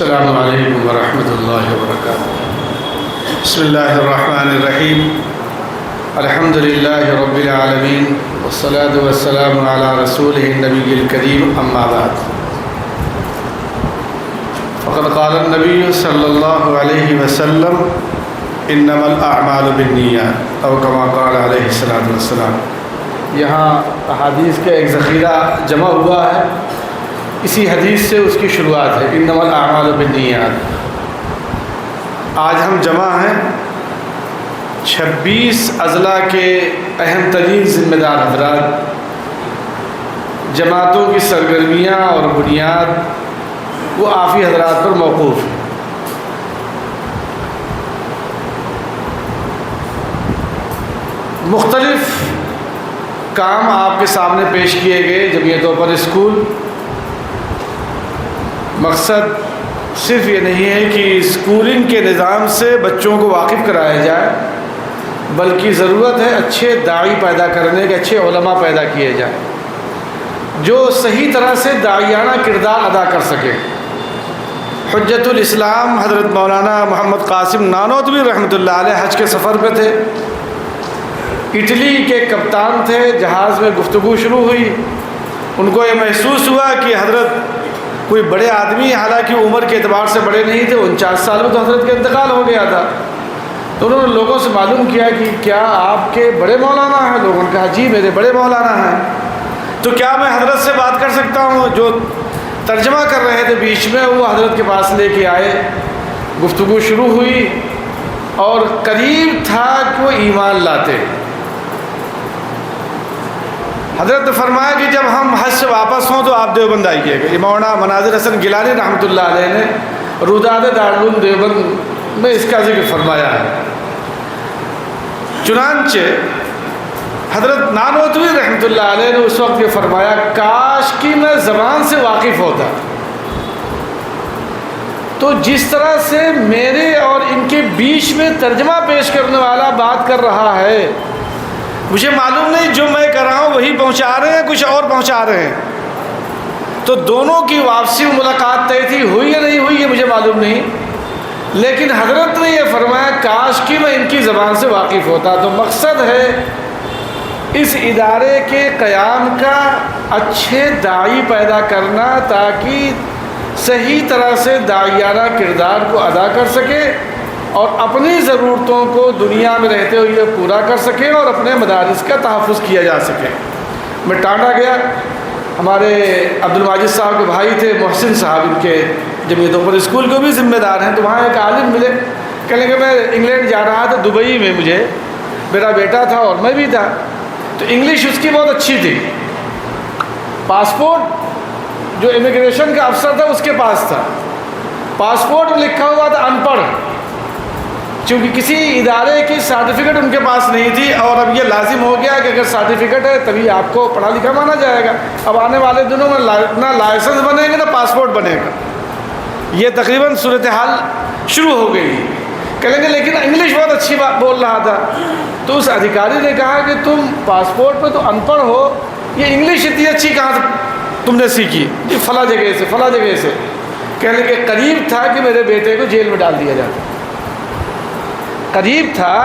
السلام علیکم ورحمۃ اللہ وبرکاتہ۔ بسم اللہ الرحمن الرحیم، الحمد للہ رب العالمین، والصلاة والسلام علی رسولہ النبی الکریم، اما بعد۔ فقد قال النبی صلی اللہ علیہ وسلم انما الاعمال بالنیات، او کما قال علیہ الصلاۃ والسلام۔ یہاں احادیث کا ایک ذخیرہ جمع ہوا ہے، اسی حدیث سے اس کی شروعات ہے، انما الاعمال بالنیات۔ آج ہم جمع ہیں 26 اضلاع کے اہم ترین ذمہ دار حضرات، جماعتوں کی سرگرمیاں اور بنیاد وہ آفی حضرات پر موقوف ہے۔ مختلف کام آپ کے سامنے پیش کیے گئے جمعیتوں پر اسکول۔ مقصد صرف یہ نہیں ہے کہ اسکولنگ کے نظام سے بچوں کو واقف کرایا جائے، بلکہ ضرورت ہے اچھے داعی پیدا کرنے کے، اچھے علماء پیدا کیے جائیں جو صحیح طرح سے داعیانہ کردار ادا کر سکیں۔ حجت الاسلام حضرت مولانا محمد قاسم نانوتوی رحمۃ اللہ علیہ حج کے سفر پہ تھے، اٹلی کے کپتان تھے، جہاز میں گفتگو شروع ہوئی، ان کو یہ محسوس ہوا کہ حضرت کوئی بڑے آدمی، حالانکہ عمر کے اعتبار سے بڑے نہیں تھے، 49 سال میں تو حضرت کا انتقال ہو گیا تھا۔ تو انہوں نے لوگوں سے معلوم کیا کہ کیا آپ کے بڑے مولانا ہیں؟ لوگوں نے کہا جی میرے بڑے مولانا ہیں۔ تو کیا میں حضرت سے بات کر سکتا ہوں؟ جو ترجمہ کر رہے تھے بیچ میں وہ حضرت کے پاس لے کے آئے، گفتگو شروع ہوئی اور قریب تھا کہ وہ ایمان لاتے۔ حضرت نے فرمایا کہ جب ہم حج سے واپس ہوں تو آپ دیوبند آئیے گا۔ مولانا مناظر حسن گیلانی رحمۃ اللہ علیہ نے روداد دارالعلوم دیوبند میں اس کا ذکر فرمایا ہے۔ چنانچہ حضرت نانوتوی رحمۃ اللہ علیہ نے اس وقت یہ فرمایا، کاش کہ میں زبان سے واقف ہوتا تو جس طرح سے میرے اور ان کے بیچ میں ترجمہ پیش کرنے والا بات کر رہا ہے، مجھے معلوم نہیں جو میں کر رہا ہوں وہی پہنچا رہے ہیں، کچھ اور پہنچا رہے ہیں۔ تو دونوں کی واپسی ملاقات طے تھی، ہوئی یا نہیں ہوئی یہ مجھے معلوم نہیں، لیکن حضرت نے یہ فرمایا کاش کہ میں ان کی زبان سے واقف ہوتا۔ تو مقصد ہے اس ادارے کے قیام کا اچھے داعی پیدا کرنا تاکہ صحیح طرح سے داعیانہ کردار کو ادا کر سکے اور اپنی ضرورتوں کو دنیا میں رہتے ہوئے پورا کر سکیں اور اپنے مدارس کا تحفظ کیا جا سکے۔ میں ٹانڈا گیا، ہمارے عبدالماجد صاحب کے بھائی تھے محسن صاحب، ان کے جمعیتوں پر اسکول کے بھی ذمہ دار ہیں، تو وہاں ایک عالم ملے، کہنے کہ میں انگلینڈ جا رہا تھا، دبئی میں مجھے میرا بیٹا تھا اور میں بھی تھا، تو انگلش اس کی بہت اچھی تھی، پاسپورٹ جو امیگریشن کا افسر تھا اس کے پاس تھا، پاسپورٹ میں لکھا ہوا تھا ان پڑھ، چونکہ کسی ادارے کی سرٹیفکیٹ ان کے پاس نہیں تھی، اور اب یہ لازم ہو گیا کہ اگر سرٹیفکیٹ ہے تبھی آپ کو پڑھا لکھا مانا جائے گا۔ اب آنے والے دنوں میں نہ لائسنس بنے گا نہ پاسپورٹ بنے گا، یہ تقریباً صورتحال شروع ہو گئی۔ کہیں گے لیکن انگلش بہت اچھی بات بول رہا تھا، تو اس ادھیکاری نے کہا کہ تم پاسپورٹ پہ تو ان پڑھ ہو، یہ انگلش اتنی اچھی کہاں سے تم نے سیکھی؟ یہ فلاں جگہ سے فلاں جگہ سے۔ کہنے کے قریب تھا کہ میرے بیٹے کو جیل میں ڈال دیا جاتا، قریب تھا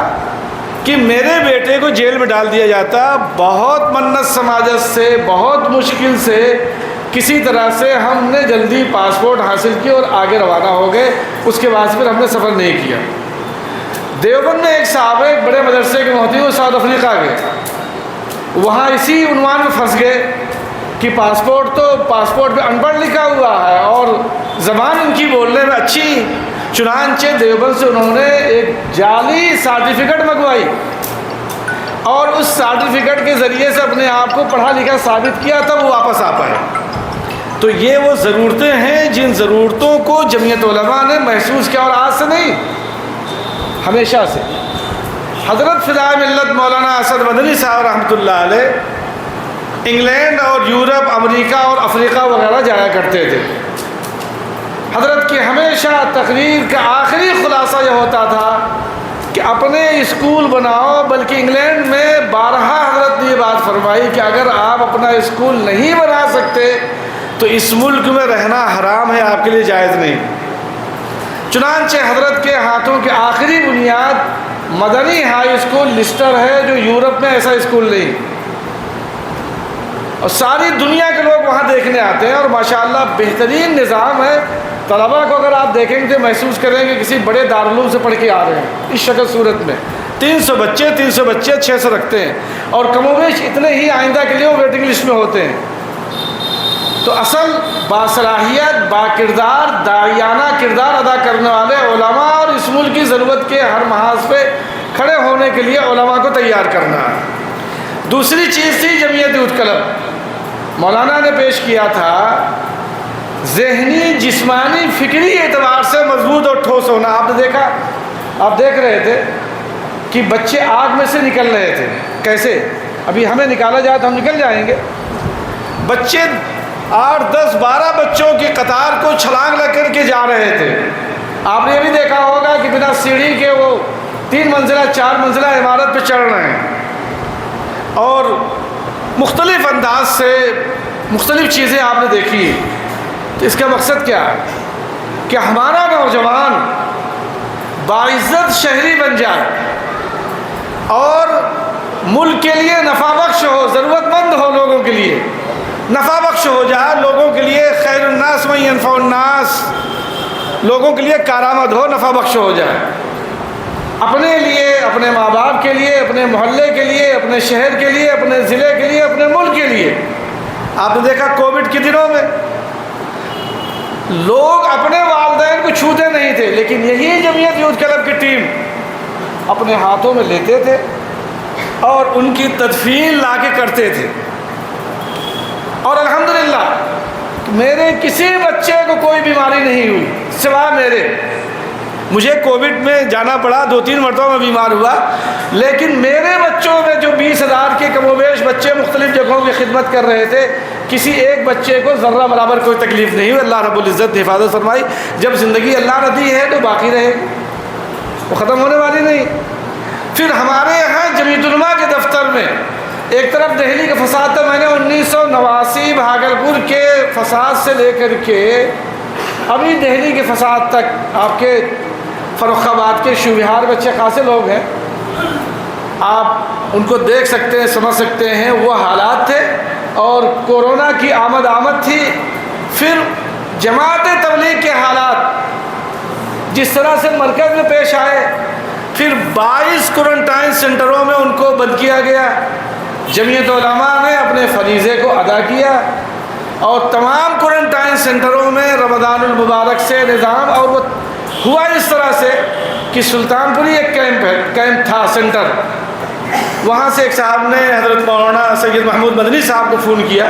کہ میرے بیٹے کو جیل میں ڈال دیا جاتا۔ بہت منت سماجت سے، بہت مشکل سے کسی طرح سے ہم نے جلدی پاسپورٹ حاصل کی اور آگے روانہ ہو گئے، اس کے بعد پھر ہم نے سفر نہیں کیا۔ دیوبند میں ایک صاحب ایک بڑے مدرسے کے مفتی وہ ساؤتھ افریقہ گئے، وہاں اسی عنوان میں پھنس گئے کہ پاسپورٹ پہ ان پڑھ لکھا ہوا ہے اور زبان ان کی بولنے میں اچھی، چنانچہ دیوبند سے انہوں نے ایک جعلی سرٹیفکیٹ منگوائی اور اس سرٹیفکیٹ کے ذریعے سے اپنے آپ کو پڑھا لکھا ثابت کیا، تب وہ واپس آ پائے۔ تو یہ وہ ضرورتیں ہیں جن ضرورتوں کو جمعیت علماء نے محسوس کیا، اور آج سے نہیں ہمیشہ سے۔ حضرت فدائے ملت مولانا اسد مدنی صاحب رحمۃ اللہ علیہ انگلینڈ اور یورپ، امریکہ اور افریقہ وغیرہ جایا کرتے تھے۔ حضرت کی ہمیشہ تقریر کا آخری خلاصہ یہ ہوتا تھا کہ اپنے اسکول بناؤ، بلکہ انگلینڈ میں بارہا حضرت نے یہ بات فرمائی کہ اگر آپ اپنا اسکول نہیں بنا سکتے تو اس ملک میں رہنا حرام ہے، آپ کے لیے جائز نہیں۔ چنانچہ حضرت کے ہاتھوں کے آخری بنیاد مدنی ہائی اسکول لسٹر ہے، جو یورپ میں ایسا اسکول نہیں، اور ساری دنیا کے لوگ وہاں دیکھنے آتے ہیں، اور ماشاءاللہ بہترین نظام ہے۔ طلباء کو اگر آپ دیکھیں گے تو محسوس کریں گے کسی بڑے دارالعلوم سے پڑھ کے آ رہے ہیں اس شکل صورت میں۔ 300 بچے 600 رکھتے ہیں، اور کم و بیش اتنے ہی آئندہ کے لیے وہ ویٹنگ لسٹ میں ہوتے ہیں۔ تو اصل باصلاحیت، باکردار، داعیانہ کردار ادا کرنے والے علماء، اور اس ملک کی ضرورت کے ہر محاذ پہ کھڑے ہونے کے لیے علماء کو تیار کرنا ہے۔ دوسری چیز تھی جمعیت یوتھ کلب۔ مولانا نے پیش کیا تھا ذہنی، جسمانی، فکری اعتبار سے مضبوط اور ٹھوس ہونا۔ آپ نے دیکھا، آپ دیکھ رہے تھے کہ بچے آگ میں سے نکل رہے تھے، کیسے؟ ابھی ہمیں نکالا جائے تو ہم نکل جائیں گے۔ بچے 8 10 12 بچوں کی قطار کو چھلانگ لگ کر کے جا رہے تھے۔ آپ نے یہ بھی دیکھا ہوگا کہ بنا سیڑھی کے وہ 3 منزلہ 4 منزلہ عمارت پہ چڑھ رہے ہیں، اور مختلف انداز سے مختلف چیزیں آپ نے دیکھی۔ تو اس کا مقصد کیا ہے کہ ہمارا نوجوان باعزت شہری بن جائے اور ملک کے لیے نفع بخش ہو، ضرورت مند ہو، لوگوں کے لیے نفع بخش ہو جائے، لوگوں کے لیے خیر الناس من ینفع الناس، لوگوں کے لیے کارآمد ہو، نفع بخش ہو جائے، اپنے لیے، اپنے ماں باپ کے لیے، اپنے محلے کے لیے، اپنے شہر کے لیے، اپنے ضلع کے لیے، اپنے ملک کے لیے۔ آپ نے دیکھا کووڈ کے دنوں میں لوگ اپنے والدین کو چھوتے نہیں تھے، لیکن یہی جمعیت یوتھ کلب کی ٹیم اپنے ہاتھوں میں لیتے تھے اور ان کی تدفین لا کے کرتے تھے۔ اور الحمدللہ میرے کسی بچے کو کوئی بیماری نہیں ہوئی سوائے میرے۔ مجھے کووڈ میں جانا پڑا، 2-3 مرتبہ میں بیمار ہوا، لیکن میرے بچوں میں جو 20,000 کے کم و بیش بچے مختلف جگہوں کی خدمت کر رہے تھے، کسی ایک بچے کو ذرہ برابر کوئی تکلیف نہیں ہوئی۔ اللہ رب العزت نے حفاظت فرمائی۔ جب زندگی اللہ نے دی ہے تو باقی رہے گی، وہ ختم ہونے والی نہیں۔ پھر ہمارے یہاں جمعیت علماء کے دفتر میں ایک طرف دہلی کا فساد تھا، میں نے 1989 بھاگلپور کے فساد سے لے کر کے ابھی دہلی کے فساد تک، آپ کے فروخ آباد کے شوبہار میں اچھے خاصے لوگ ہیں، آپ ان کو دیکھ سکتے ہیں، سمجھ سکتے ہیں، وہ حالات تھے۔ اور کورونا کی آمد تھی، پھر جماعت تبلیغ کے حالات جس طرح سے مرکز میں پیش آئے، پھر 22 کوارنٹائن سینٹروں میں ان کو بند کیا گیا۔ جمعیت علماء نے اپنے فریضے کو ادا کیا اور تمام کوارنٹائن سینٹروں میں رمضان المبارک سے نظام، اور وہ ہوا اس طرح سے کہ سلطان پوری ایک کیمپ تھا سینٹر، وہاں سے ایک صاحب نے حضرت مولانا سید محمود مدنی صاحب کو فون کیا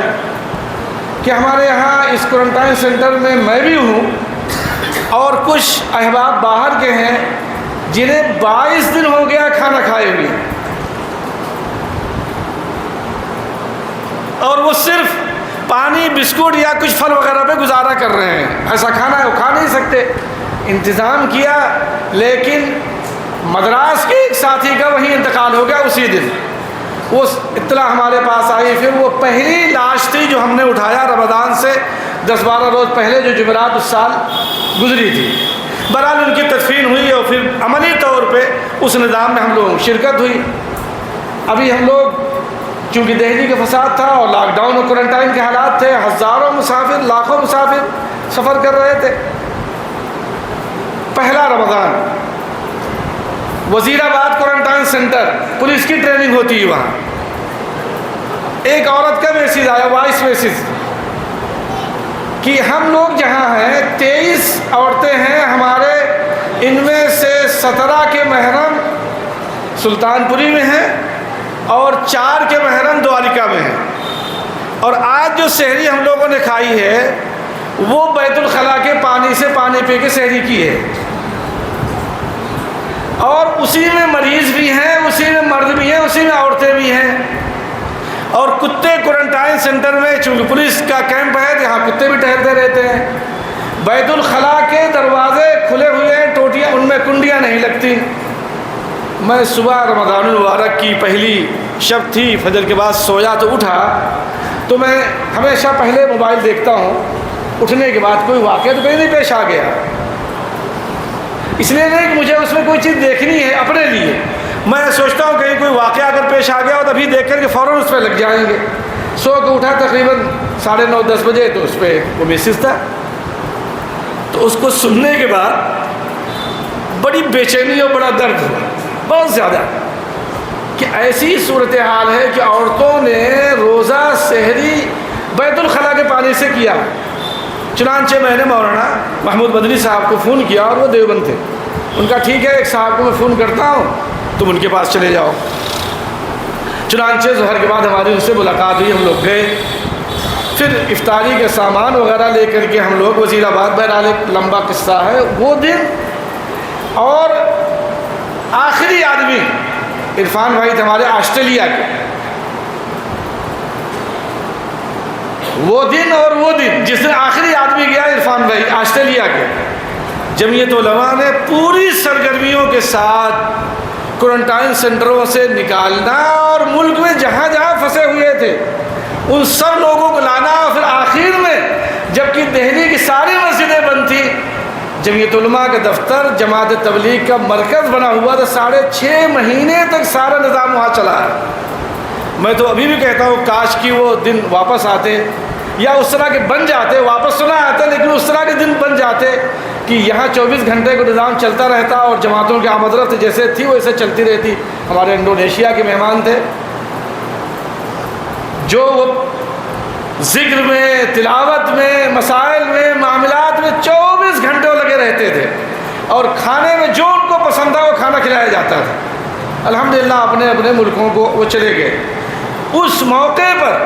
کہ ہمارے یہاں اس کوارنٹائن سینٹر میں میں بھی ہوں اور کچھ احباب باہر کے ہیں جنہیں 22 دن ہو گیا کھانا کھائے ہوئے، اور وہ صرف پانی، بسکٹ یا کچھ پھل وغیرہ پہ گزارا کر رہے ہیں۔ ایسا کھانا ہے وہ کھا نہیں سکتے۔ انتظام کیا، لیکن مدراس کے ایک ساتھی کا وہیں انتقال ہو گیا اسی دن۔ وہ اطلاع ہمارے پاس آئی، پھر وہ پہلی لاش تھی جو ہم نے اٹھایا رمضان سے 10-12 روز پہلے، جو جمعرات اس سال گزری تھی۔ بہرحال ان کی تدفین ہوئی اور پھر عملی طور پہ اس نظام میں ہم لوگوں کی شرکت ہوئی۔ ابھی ہم لوگ چونکہ دہلی کا فساد تھا اور لاک ڈاؤن اور کوارنٹائن کے حالات تھے، ہزاروں مسافر، لاکھوں مسافر سفر کر رہے تھے۔ پہلا رمضان وزیر آباد کوارنٹائن سینٹر، پولیس کی ٹریننگ ہوتی ہے وہاں، ایک عورت کا میسیج آیا، وائس میسیج، کہ ہم لوگ جہاں ہیں 23 عورتیں ہیں ہمارے، ان میں سے 17 کے محرم سلطان پوری میں ہیں اور 4 کے محرم دوارکا میں ہیں، اور آج جو سحری ہم لوگوں نے کھائی ہے وہ بیت الخلاء کے پانی سے پانی پی کے سحری کی ہے، اور اسی میں مریض بھی ہیں، اسی میں مرد بھی ہیں، اسی میں عورتیں بھی ہیں۔ اور کتے کوارنٹائن سینٹر میں چونکہ پولیس کا کیمپ ہے، یہاں کتے بھی ٹہلتے رہتے ہیں۔ بیت الخلاء کے دروازے کھلے ہوئے ہیں، ٹوٹیاں، ان میں کنڈیاں نہیں لگتی۔ میں صبح رمضان المبارک کی پہلی شب تھی، فجر کے بعد سویا تو اٹھا تو میں ہمیشہ پہلے موبائل دیکھتا ہوں، اٹھنے کے بعد کوئی واقعہ تو کہیں نہیں پیش آ گیا۔ اس لیے نہیں کہ مجھے اس میں کوئی چیز دیکھنی ہے اپنے لیے، میں سوچتا ہوں کہیں کوئی واقعہ اگر پیش آ گیا اور ابھی دیکھ کر کے فوراً اس پہ لگ جائیں گے۔ سو کے اٹھا تقریباً 9:30 10 بجے، تو اس پہ وہ میسج تھا، تو اس کو سننے کے بعد بڑی بے چینی اور بڑا درد ہوا بہت زیادہ، کہ ایسی صورتحال ہے کہ عورتوں نے روزہ سحری بیت الخلاء کے پانی سے کیا۔ چنانچہ میں نے مولانا محمود مدنی صاحب کو فون کیا، اور وہ دیوبند تھے۔ ان کا ٹھیک ہے، ایک صاحب کو میں فون کرتا ہوں، تم ان کے پاس چلے جاؤ۔ چنانچہ ظہر کے بعد ہماری ان سے ملاقات ہوئی، ہم لوگ گئے، پھر افطاری کے سامان وغیرہ لے کر کے ہم لوگ وزیر آباد، بہرحال ایک لمبا قصہ ہے وہ دن۔ اور آخری آدمی عرفان بھائی تھے ہمارے آسٹریلیا کے، وہ دن اور وہ دن جس دن آخری آدمی گیا عرفان بھائی آسٹریلیا کے، جمعیت علماء نے پوری سرگرمیوں کے ساتھ کوارنٹائن سینٹروں سے نکالنا اور ملک میں جہاں جہاں پھنسے ہوئے تھے ان سب لوگوں کو لانا، اور پھر آخر میں جبکہ دہلی کی ساری مسجدیں بند تھیں، جمعیت علماء کا دفتر جماعت تبلیغ کا مرکز بنا ہوا تھا، 6.5 مہینے تک سارا نظام وہاں چلا ہے۔ میں تو ابھی بھی کہتا ہوں کاش کہ وہ دن واپس آتے، یا اس طرح کے بن جاتے، واپس تو نہ آتے لیکن اس طرح کے دن بن جاتے کہ یہاں 24 گھنٹے کو نظام چلتا رہتا اور جماعتوں کی آمد و رفت جیسے تھی ویسے چلتی رہتی۔ ہمارے انڈونیشیا کے مہمان تھے جو وہ ذکر میں، تلاوت میں، مسائل میں، معاملات میں 24 گھنٹے لگے رہتے تھے، اور کھانے میں جو ان کو پسند تھا وہ کھانا کھلایا جاتا تھا۔ الحمدللہ اپنے اپنے ملکوں کو وہ چلے گئے۔ اس موقع پر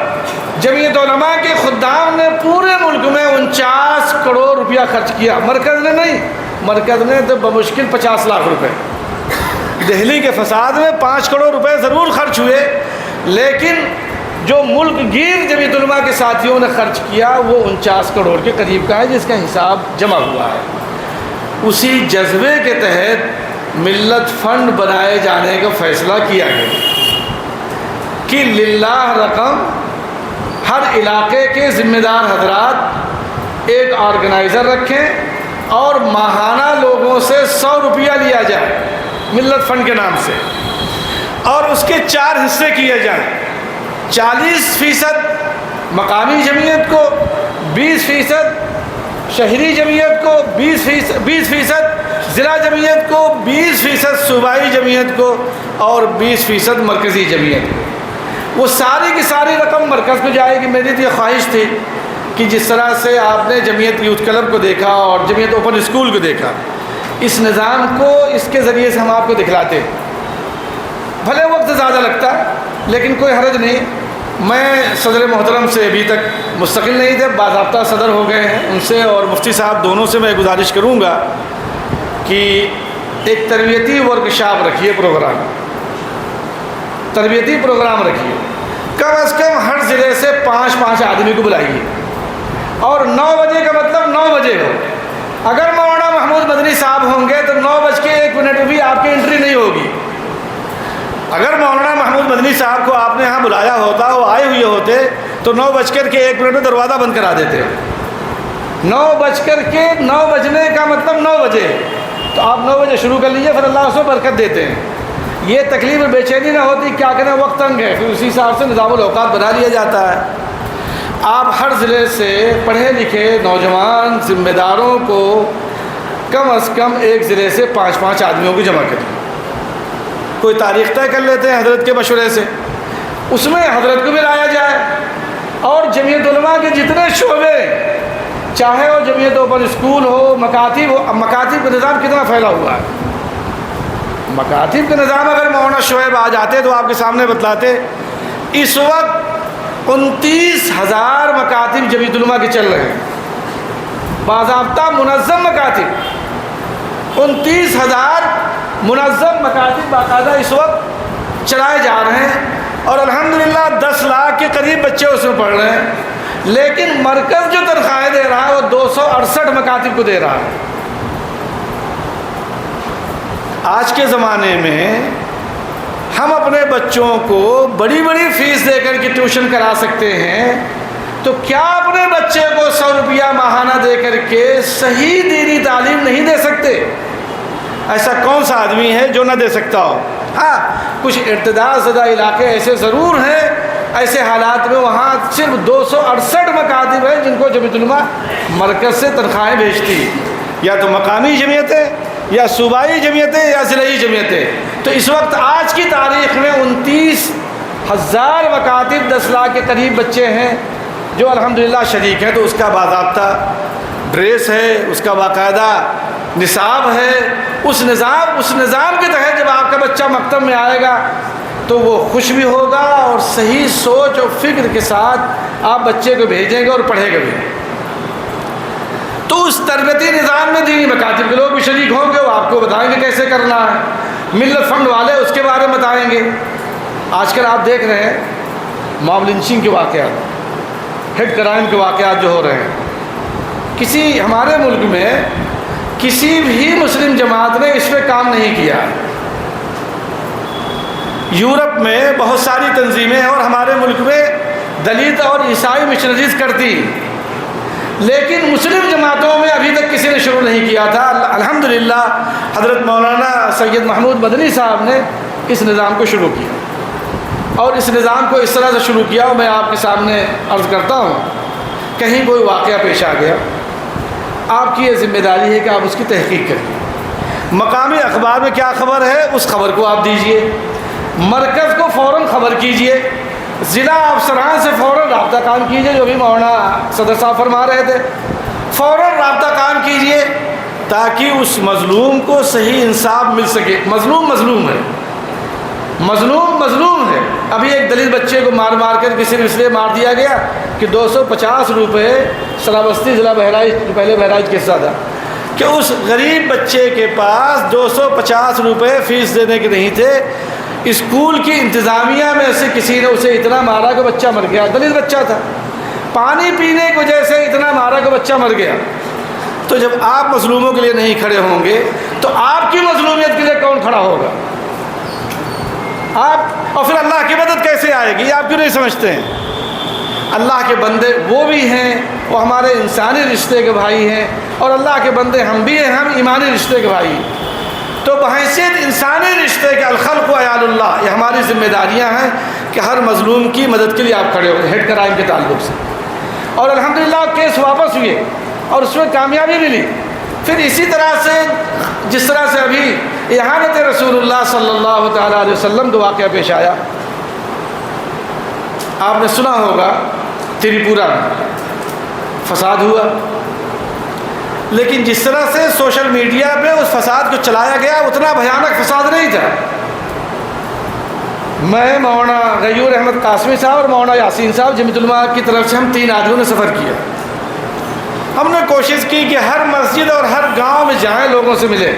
جمعیت علماء کے خدام نے پورے ملک میں 49 کروڑ روپیہ خرچ کیا، مرکز نے نہیں، مرکز نے تو بمشکل 50 لاکھ روپے، دہلی کے فساد میں 5 کروڑ روپے ضرور خرچ ہوئے، لیکن جو ملک گیر جمعیت علماء کے ساتھیوں نے خرچ کیا وہ 49 کروڑ کے قریب کا ہے، جس کا حساب جمع ہوا ہے۔ اسی جذبے کے تحت ملت فنڈ بنائے جانے کا فیصلہ کیا گیا کہ للہ رقم، ہر علاقے کے ذمہ دار حضرات ایک آرگنائزر رکھیں اور ماہانہ لوگوں سے 100 روپیہ لیا جائے ملت فنڈ کے نام سے، اور اس کے 4 حصے کیے جائیں، 40% مقامی جمعیت کو، 20% شہری جمعیت کو، 20% ضلع جمعیت کو، 20% صوبائی جمعیت کو، اور 20% مرکزی جمعیت کو۔ وہ ساری کی ساری رقم مرکز کو جائے گی۔ میری تو یہ خواہش تھی کہ جس طرح سے آپ نے جمعیت یوتھ کلب کو دیکھا اور جمعیت اوپن اسکول کو دیکھا، اس نظام کو اس کے ذریعے سے ہم آپ کو دکھلاتے، بھلے وقت زیادہ لگتا لیکن کوئی حرج نہیں۔ میں صدر محترم سے ابھی تک مستقل نہیں تھے، باضابطہ صدر ہو گئے ہیں، ان سے اور مفتی صاحب دونوں سے میں گزارش کروں گا کہ ایک تربیتی ورکشاپ رکھیے، پروگرام، تربیتی پروگرام رکھیے، کم از کم ہر ضلع سے 5 آدمی کو بلائیے، اور 9 بجے کا مطلب 9 بجے ہو۔ اگر مولانا محمود مدنی صاحب ہوں گے تو 9:01 میں بھی آپ کی انٹری نہیں ہوگی۔ اگر مولانا محمود مدنی صاحب کو آپ نے یہاں بلایا ہوتا، وہ آئے ہوئے ہوتے، تو 9:01 میں دروازہ بند کرا دیتے۔ 9 بجنے کا مطلب 9 بجے، تو آپ 9 بجے شروع کر لیجیے، پھر اللہ اس میں برکت دیتے ہیں۔ یہ تکلیف بے چینی نہ ہوتی، کیا کریں وقت تنگ ہے، پھر اسی حساب سے نظام الاوقات بنا لیا جاتا ہے۔ آپ ہر ضلع سے پڑھے لکھے نوجوان ذمہ داروں کو کم از کم ایک ضلع سے 5 آدمیوں کو جمع کریں، کوئی تاریخ طے کر لیتے ہیں حضرت کے مشورے سے، اس میں حضرت کو بھی لایا جائے، اور جمعیت علماء کے جتنے شعبے، چاہے وہ جمعیت اوپن اسکول ہو، مکاتب ہو۔ مکاتب کا نظام کتنا پھیلا ہوا ہے، مکاتب کا نظام اگر مولانا شعیب آ جاتے تو آپ کے سامنے بتلاتے۔ اس وقت 29,000 مکاتب جمعیت علماء کے چل رہے ہیں، باضابطہ منظم مکاتب، 29,000 منظم مکاتب باقاعدہ اس وقت چلائے جا رہے ہیں، اور الحمدللہ 10 لاکھ کے قریب بچے اس میں پڑھ رہے ہیں، لیکن مرکز جو تنخواہیں دے رہا ہے وہ 268 مکاتب کو دے رہا ہے۔ آج کے زمانے میں ہم اپنے بچوں کو بڑی بڑی فیس دے کر کے ٹیوشن کرا سکتے ہیں، تو کیا اپنے بچے کو 100 روپیہ ماہانہ دے کر کے صحیح دینی تعلیم نہیں دے سکتے؟ ایسا کون سا آدمی ہے جو نہ دے سکتا ہو؟ ہاں کچھ ارتداد زدہ علاقے ایسے ضرور ہیں، ایسے حالات میں وہاں صرف 268 مکاتب ہیں جن کو جمعیت علماء مرکز سے تنخواہیں بھیجتی، یا تو مقامی جمعیتیں یا صوبائی جمعیتیں یا ضلعی جمعیتیں۔ تو اس وقت آج کی تاریخ میں 29,000 مکاتب، 10 لاکھ کے قریب بچے ہیں جو الحمدللہ شریک ہیں۔ تو اس کا باضابطہ ڈریس ہے، اس کا باقاعدہ نصاب ہے، اس نظام کے تحت جب آپ کا بچہ مکتب میں آئے گا تو وہ خوش بھی ہوگا اور صحیح سوچ اور فکر کے ساتھ آپ بچے کو بھیجیں گے اور پڑھے گا بھی۔ تو اس تربیتی نظام میں دینی مکاتب کے لوگ بھی شریک ہوں گے، وہ آپ کو بتائیں گے کیسے کرنا ہے۔ ملت فنڈ والے اس کے بارے میں بتائیں گے۔ آج کل آپ دیکھ رہے ہیں موب لنچنگ کے واقعات، ہیڈ کرائم کے واقعات جو ہو رہے ہیں، کسی ہمارے ملک میں کسی بھی مسلم جماعت نے اس پہ کام نہیں کیا۔ یورپ میں بہت ساری تنظیمیں اور ہمارے ملک میں دلت اور عیسائی مشنریز کرتی، لیکن مسلم جماعتوں میں ابھی تک کسی نے شروع نہیں کیا تھا۔ الحمدللہ حضرت مولانا سید محمود مدنی صاحب نے اس نظام کو شروع کیا، اور اس نظام کو اس طرح سے شروع کیا، اور میں آپ کے سامنے عرض کرتا ہوں، کہیں کوئی واقعہ پیش آ گیا، آپ کی یہ ذمہ داری ہے کہ آپ اس کی تحقیق کریں۔ مقامی اخبار میں کیا خبر ہے اس خبر کو آپ دیجئے، مرکز کو فوراً خبر کیجئے، ضلع افسران سے فوراً رابطہ قائم کیجئے، جو بھی مولانا صدر صاحب فرما رہے تھے، فوراً رابطہ قائم کیجئے تاکہ اس مظلوم کو صحیح انصاف مل سکے۔ مظلوم ہے۔ ابھی ایک دلت بچے کو مار کر کسی نے اس لیے مار دیا گیا کہ 250 روپے سرابستی ضلع بہرائچ، پہلے بہرائچ کے حصہ تھا، کہ اس غریب بچے کے پاس 250 روپے فیس دینے کے نہیں تھے۔ اسکول کی انتظامیہ میں سے کسی نے اسے اتنا مارا کہ بچہ مر گیا، دلت بچہ تھا، پانی پینے کی وجہ سے اتنا مارا کہ بچہ مر گیا۔ تو جب آپ مظلوموں کے لیے نہیں کھڑے ہوں گے تو آپ کی مظلومیت کے لیے کون کھڑا ہوگا؟ آپ، اور پھر اللہ کی مدد کیسے آئے گی؟ آپ کیوں نہیں سمجھتے ہیں؟ اللہ کے بندے وہ بھی ہیں، وہ ہمارے انسانی رشتے کے بھائی ہیں، اور اللہ کے بندے ہم بھی ہیں، ہم ایمانی رشتے کے بھائی ہیں۔ تو بحیثیت انسانی رشتے کے الخلق و عیال اللہ، یہ ہماری ذمہ داریاں ہیں کہ ہر مظلوم کی مدد کے لیے آپ کھڑے ہو ہیڈ کرائم کے تعلق سے۔ اور الحمدللہ کیس واپس ہوئے اور اس میں کامیابی ملی۔ پھر اسی طرح سے جس طرح سے ابھی احانت رسول اللہ صلی اللہ تعالیٰ علیہ وسلم کا واقعہ پیش آیا، آپ نے سنا ہوگا تریپورہ میں فساد ہوا، لیکن جس طرح سے سوشل میڈیا پہ اس فساد کو چلایا گیا اتنا بھیانک فساد نہیں تھا۔ میں، مولانا غیور احمد قاسمی صاحب اور مولانا یاسین صاحب جمعیت علماء کی طرف سے ہم 3 آدمیوں نے سفر کیا۔ ہم نے کوشش کی کہ ہر مسجد اور ہر گاؤں میں جائیں، لوگوں سے ملے،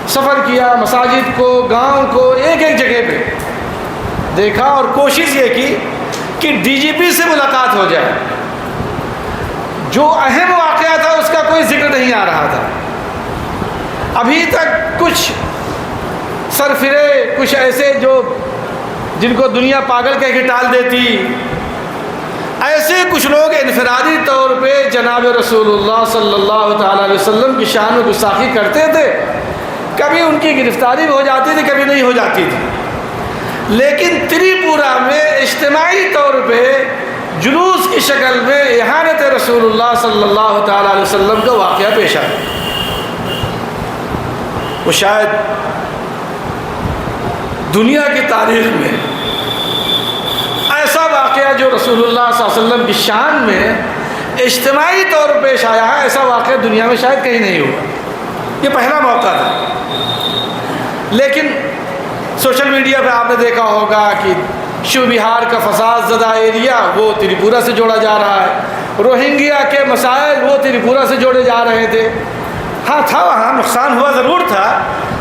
سفر کیا، مساجد کو، گاؤں کو، ایک جگہ پہ دیکھا، اور کوشش یہ کی کہ ڈی جی پی سے ملاقات ہو جائے۔ جو اہم واقعہ تھا اس کا کوئی ذکر نہیں آ رہا تھا۔ ابھی تک کچھ سرفرے، کچھ ایسے جو جن کو دنیا پاگل کہہ کے ٹال دیتی، ایسے کچھ لوگ انفرادی طور پہ جناب رسول اللہ صلی اللہ تعالیٰ علیہ وسلم کی شان میں گستاخی کرتے تھے۔ کبھی ان کی گرفتاری بھی ہو جاتی تھی، کبھی نہیں ہو جاتی تھی، لیکن تریپورہ میں اجتماعی طور پہ جلوس کی شکل میں احانت رسول اللہ صلی اللہ تعالیٰ علیہ وسلم کا واقعہ پیش آیا۔ وہ شاید دنیا کی تاریخ میں ایسا واقعہ جو رسول اللہ صلی اللہ علیہ وسلم کی شان میں اجتماعی طور پر پیش آیا ہے، ایسا واقعہ دنیا میں شاید کہیں نہیں ہوا۔ یہ پہلا موقع تھا۔ لیکن سوشل میڈیا پہ آپ نے دیکھا ہوگا کہ شیو بہار کا فساد زدہ ایریا وہ تریپورہ سے جوڑا جا رہا ہے، روہنگیا کے مسائل وہ تریپورہ سے جوڑے جا رہے تھے۔ ہاں تھا، وہاں نقصان ہوا ضرور تھا،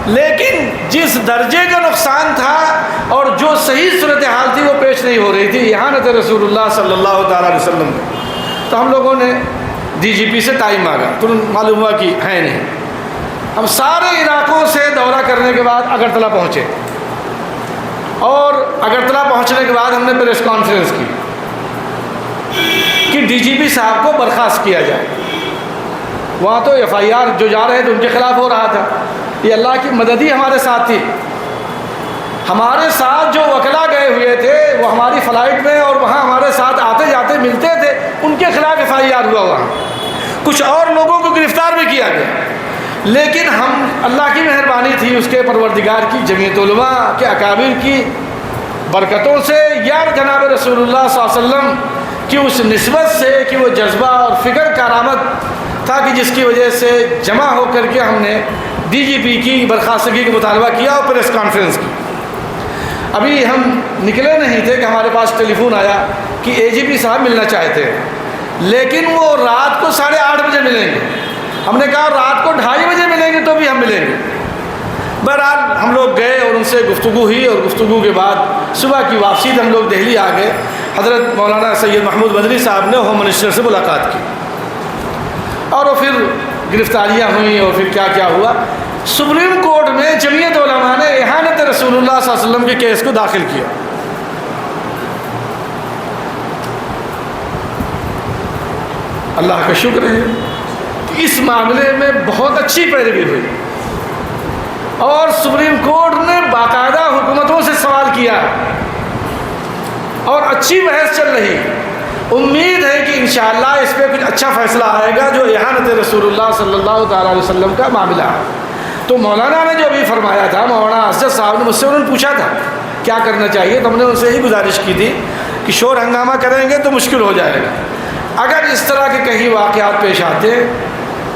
لیکن جس درجے کا نقصان تھا اور جو صحیح صورتحال تھی وہ پیش نہیں ہو رہی تھی احانت رسول اللہ صلی اللہ تعالیٰ علیہ وسلم میں۔ تو ہم لوگوں نے ڈی جی پی سے ٹائم مانگا، ترنت معلوم ہوا کہ ہے نہیں۔ ہم سارے علاقوں سے دورہ کرنے کے بعد اگرتلہ پہنچے، اور اگرتلہ پہنچنے کے بعد ہم نے پریس کانفرنس کی کہ ڈی جی پی صاحب کو برخاست کیا جائے۔ وہاں تو ایف آئی آر جو جا رہے تھے ان کے خلاف ہو رہا تھا، یہ اللہ کی مدد ہی ہمارے ساتھ تھی. ہمارے ساتھ جو وکلا گئے ہوئے تھے وہ ہماری فلائٹ میں اور وہاں ہمارے ساتھ آتے جاتے ملتے تھے، ان کے خلاف FIR ہوا وہاں. کچھ اور لوگوں کو گرفتار بھی کیا گیا، لیکن ہم اللہ کی مہربانی تھی، اس کے پروردگار کی، جمعیت علماء کے اکابر کی برکتوں سے، یا جناب رسول اللہ صلی اللہ علیہ وسلم کی اس نسبت سے کہ وہ جذبہ اور فکر کارآمد تھا کہ جس کی وجہ سے جمع ہو کر کے ہم نے DGP کی برخاستگی کا مطالبہ کیا اور پریس کانفرنس کی. ابھی ہم نکلے نہیں تھے کہ ہمارے پاس ٹیلی فون آیا کہ AGP صاحب ملنا چاہتے ہیں، لیکن وہ رات کو 8:30 بجے ملیں گے. ہم نے کہا رات کو 2:30 بجے ملیں گے تو بھی ہم ملیں گے. بہرحال ہم لوگ گئے اور ان سے گفتگو ہوئی، اور گفتگو کے بعد صبح کی واپسی ہم لوگ دہلی آ گئے. حضرت مولانا سید محمود مدنی صاحب نے ہوم منسٹر سے ملاقات کی، اور وہ پھر گرفتاریاں ہوئیں اور پھر کیا کیا ہوا. سپریم کورٹ میں جمعیت علماء نے احانت رسول اللہ صلی اللہ علیہ وسلم کے کیس کو داخل کیا. اللہ کا شکر ہے کہ اس معاملے میں بہت اچھی پیروی ہوئی، اور سپریم کورٹ نے باقاعدہ حکومتوں سے سوال کیا اور اچھی بحث چل رہی. امید ہے کہ انشاءاللہ اس پہ کچھ اچھا فیصلہ آئے گا جو احانت رسول اللہ صلی اللہ تعالیٰ علیہ وسلم کا معاملہ ہے. تو مولانا نے جو بھی فرمایا تھا، مولانا اسجد صاحب نے مجھ سے، انہوں نے پوچھا تھا کیا کرنا چاہیے، تو ہم نے ان سے ہی گزارش کی تھی کہ شور ہنگامہ کریں گے تو مشکل ہو جائے گا. اگر اس طرح کے کہیں واقعات پیش آتے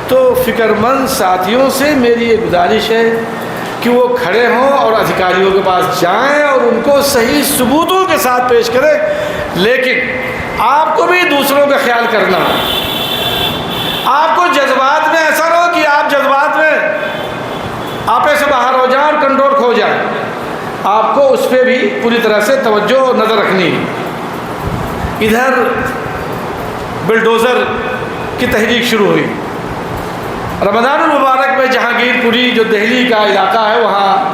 تو فکر مند ساتھیوں سے میری یہ گزارش ہے کہ وہ کھڑے ہوں اور ادھیکاریوں کے پاس جائیں اور ان کو صحیح ثبوتوں کے ساتھ پیش کریں. لیکن آپ کو بھی دوسروں کا خیال کرنا ہے. آپ کو جذبات میں ایسا نہ ہو کہ آپ جذبات میں آپے سے باہر ہو جائیں اور کنٹرول کھو جائیں. آپ کو اس پہ بھی پوری طرح سے توجہ اور نظر رکھنی ہے. ادھر بلڈوزر کی تحریک شروع ہوئی. رمضان المبارک میں جہانگیر پوری جو دہلی کا علاقہ ہے وہاں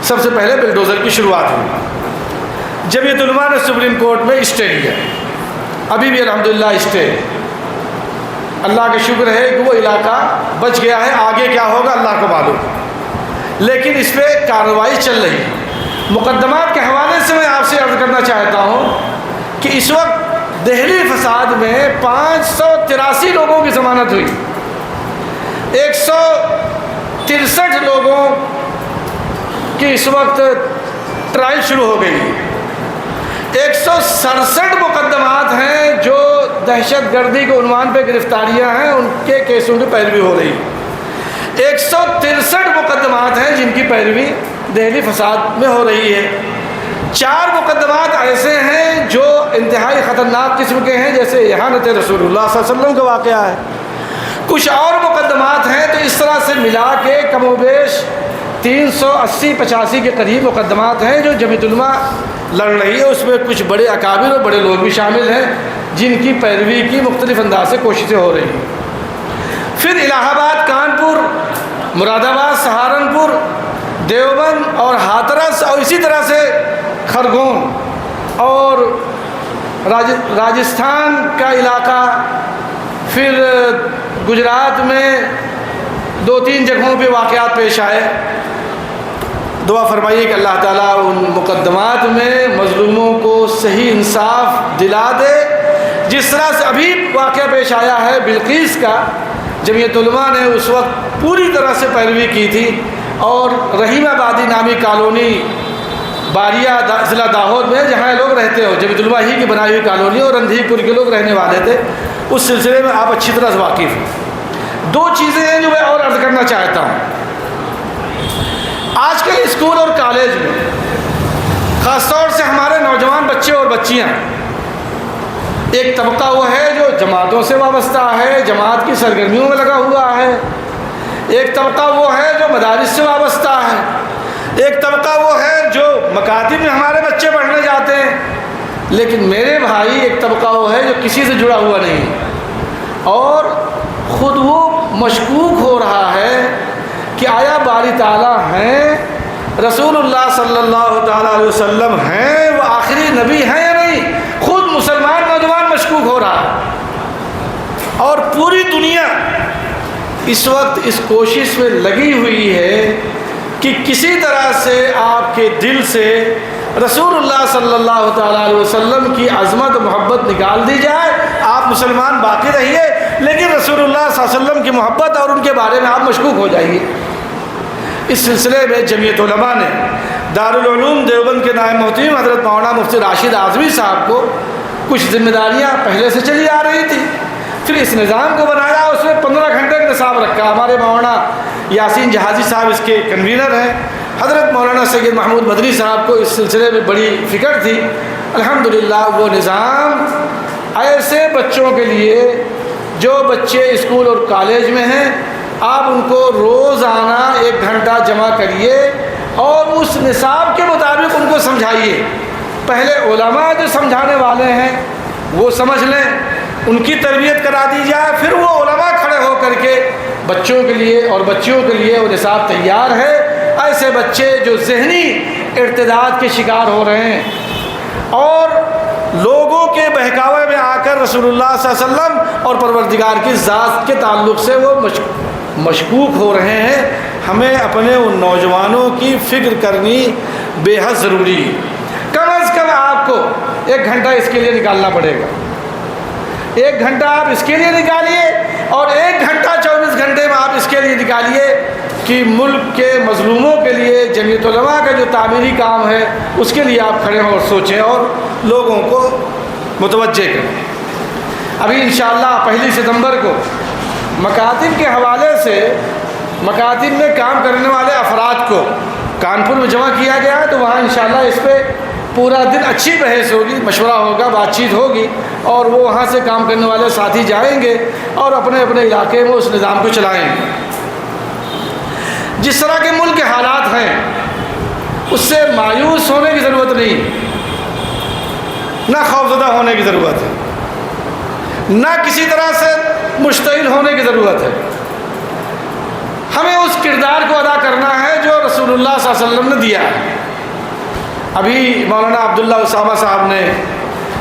سب سے پہلے بلڈوزر کی شروعات ہوئی. جمعیت علماء نے سپریم کورٹ میں اسٹے لیا، ابھی بھی الحمدللہ اسٹے. اللہ کا شکر ہے کہ وہ علاقہ بچ گیا ہے، آگے کیا ہوگا اللہ کو معلوم، لیکن اس پہ کارروائی چل رہی ہے. مقدمات کے حوالے سے میں آپ سے عرض کرنا چاہتا ہوں کہ اس وقت دہلی فساد میں 583 لوگوں کی ضمانت ہوئی، 163 لوگوں کی اس وقت ٹرائل شروع ہو گئی. 167 مقدمات ہیں جو دہشت گردی کے عنوان پہ گرفتاریاں ہیں، ان کے کیسوں کی پیروی ہو رہی. 163 مقدمات ہیں جن کی پیروی دہلی فساد میں ہو رہی ہے. 4 مقدمات ایسے ہیں جو انتہائی خطرناک قسم کے ہیں، جیسے احانت رسول اللہ صلی اللہ علیہ وسلم کا واقعہ ہے. کچھ اور مقدمات ہیں. تو اس طرح سے ملا کے کم و بیش 380-85 کے قریب مقدمات ہیں جو جمعیت علماء لڑ رہی ہے. اس میں کچھ بڑے اکابر اور بڑے لوگ بھی شامل ہیں جن کی پیروی کی مختلف انداز سے کوششیں ہو رہی ہیں. پھر الہ آباد، کانپور، مراد آباد، سہارنپور، دیوبند اور ہاتھرس، اور اسی طرح سے خرگون اور راجستھان کا علاقہ، پھر گجرات میں 2-3 جگہوں پہ واقعات پیش آئے. دعا فرمائیے کہ اللہ تعالیٰ ان مقدمات میں مظلوموں کو صحیح انصاف دلا دے. جس طرح سے ابھی واقعہ پیش آیا ہے بلقیس کا، جمعیت علماء نے اس وقت پوری طرح سے پیروی کی تھی، اور رحیم آبادی نامی کالونی باریہ ضلع داہود میں جہاں لوگ رہتے ہو، جمعیت علماء ہی کی بنائی ہوئی کالونی، اور رندھی پور کے لوگ رہنے والے تھے. اس سلسلے میں آپ اچھی طرح سے واقف ہیں. 2 چیزیں ہیں جو میں اور عرض کرنا چاہتا ہوں. آج کل اسکول اور کالج میں خاص طور سے ہمارے نوجوان بچے اور بچیاں، ایک طبقہ وہ ہے جو جماعتوں سے وابستہ ہے، جماعت کی سرگرمیوں میں لگا ہوا ہے. ایک طبقہ وہ ہے جو مدارس سے وابستہ ہے. ایک طبقہ وہ ہے جو مکاتب میں ہمارے بچے پڑھنے جاتے ہیں. لیکن میرے بھائی ایک طبقہ وہ ہے جو کسی سے جڑا ہوا نہیں، اور خود وہ مشکوک ہو رہا ہے کہ آیا باری تعالیٰ ہیں، رسول اللہ صلی اللہ تعالیٰ علیہ وسلم ہیں، وہ آخری نبی ہیں یا نہیں. خود مسلمان نوجوان مشکوک ہو رہا ہے، اور پوری دنیا اس وقت اس کوشش میں لگی ہوئی ہے کہ کسی طرح سے آپ کے دل سے رسول اللہ صلی اللہ تعالیٰ علیہ وسلم کی عظمت محبت نکال دی جائے. آپ مسلمان باقی رہیے لیکن رسول اللہ صلی اللہ علیہ وسلم کی محبت اور ان کے بارے میں آپ مشکوک ہو جائیے. اس سلسلے میں جمعیت علماء نے دارالعلوم دیوبند کے نائب مفتی حضرت مولانا مفتی راشد اعظمی صاحب کو کچھ ذمہ داریاں پہلے سے چلی آ رہی تھی، پھر اس نظام کو بنایا، اس میں 15 گھنٹے کا نصاب رکھا. ہمارے مولانا یاسین جہازی صاحب اس کے کنوینر ہیں. حضرت مولانا سید محمود مدنی صاحب کو اس سلسلے میں بڑی فکر تھی. الحمدللہ وہ نظام ایسے بچوں کے لیے جو بچے اسکول اور کالج میں ہیں، آپ ان کو روزانہ 1 گھنٹہ جمع کریے اور اس نصاب کے مطابق ان کو سمجھائیے. پہلے علماء جو سمجھانے والے ہیں وہ سمجھ لیں، ان کی تربیت کرا دی جائے، پھر وہ علماء کھڑے ہو کر کے بچوں کے لیے اور بچیوں کے لیے وہ نصاب تیار ہے. ایسے بچے جو ذہنی ارتداد کے شکار ہو رہے ہیں اور لوگوں کے بہکاوے میں آ کر رسول اللہ صلی اللہ علیہ وسلم اور پروردگار کی ذات کے تعلق سے وہ مشکوک ہو رہے ہیں، ہمیں اپنے ان نوجوانوں کی فکر کرنی بے حد ضروری ہے. کم از کم آپ کو 1 گھنٹہ اس کے لیے نکالنا پڑے گا. 1 گھنٹہ آپ اس کے لیے نکالیے اور 1 گھنٹہ 24 گھنٹے میں آپ اس کے لیے نکالیے کہ ملک کے مظلوموں کے لیے جمعیت علماء کا جو تعمیری کام ہے اس کے لیے آپ کھڑے ہوں اور سوچیں اور لوگوں کو متوجہ کریں. ابھی انشاءاللہ 1 ستمبر کو مکاتب کے حوالے سے مکاتب میں کام کرنے والے افراد کو کانپور میں جمع کیا گیا ہے، تو وہاں انشاءاللہ اس پہ پورا دن اچھی بحث ہوگی، مشورہ ہوگا، بات چیت ہوگی اور وہ وہاں سے کام کرنے والے ساتھی جائیں گے اور اپنے اپنے علاقے میں اس نظام کو چلائیں گے. جس طرح کے ملک کے حالات ہیں اس سے مایوس ہونے کی ضرورت نہیں، نہ خوفزدہ ہونے کی ضرورت ہے، نہ کسی طرح سے مشتعل ہونے کی ضرورت ہے. ہمیں اس کردار کو ادا کرنا ہے جو رسول اللہ صلی اللہ علیہ وسلم نے دیا ہے. ابھی مولانا عبداللہ اسامہ صاحب نے